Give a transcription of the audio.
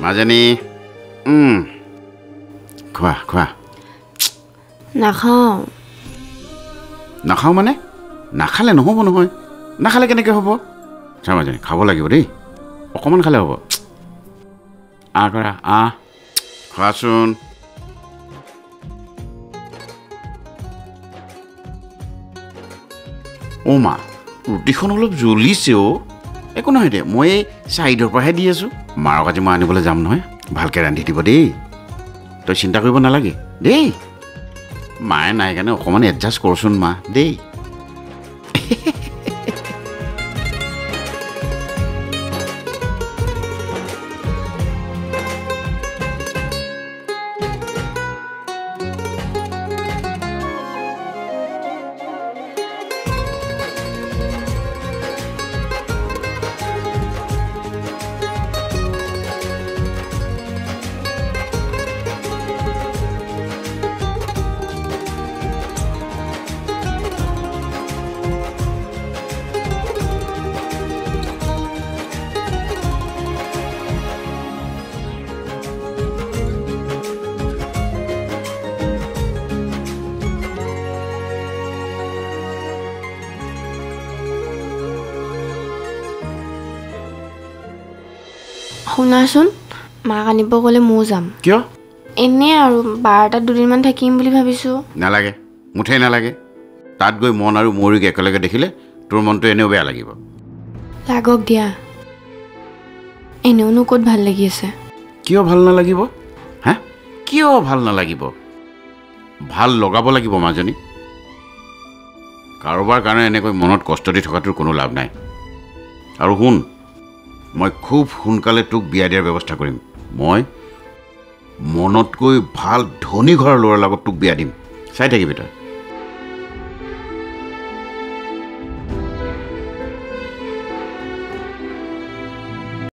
মাজনী খোৱা খোৱা নাখাওঁ নাখাওঁ মানে নাখালে নহ'ব নহয় নাখালে কেনেকৈ হ'ব চা মাজনী খাব লাগিব দেই অকণমান খালে হ'ব কৰা খোৱাচোন অ' মা ৰুটিখন অলপ জ্বলিছে অ' একো নহয় দে মই এই চাইডৰ পৰাহে দি আছোঁ মাৰক আজি মই আনিবলৈ যাম নহয় ভালকৈ ৰান্ধি দিব দেই তই চিন্তা কৰিব নালাগে দেই মায়ে নাই কাৰণে অকণমান এডজাষ্ট কৰচোন মা দেই শুনাচোন মাক আনিব গ'লে ময়ো যাম কিয় এনেই আৰু 12টা দুদিনমান থাকিম বুলি ভাবিছোঁ নালাগে মুঠেই নালাগে তাত গৈ মন আৰু ময়ূৰীক একেলগে দেখিলে তোৰ মনটো এনেও বেয়া লাগিব লাগক দিয়া এনেওনো ক'ত ভাল লাগি আছে কিয় ভাল নালাগিব হা কিয় ভাল নালাগিব ভাল লগাব লাগিব মাজনী কাৰোবাৰ কাৰণে এনেকৈ মনত কষ্ট দি থকাটোৰ কোনো লাভ নাই আৰু শুন মই খুব সোনকালে তোক বিয়া দিয়াৰ ব্যৱস্থা কৰিম মই মনতকৈ ভাল ধনী ঘৰৰ ল'ৰাৰ লগত তোক বিয়া দিম চাই থাকিবি তই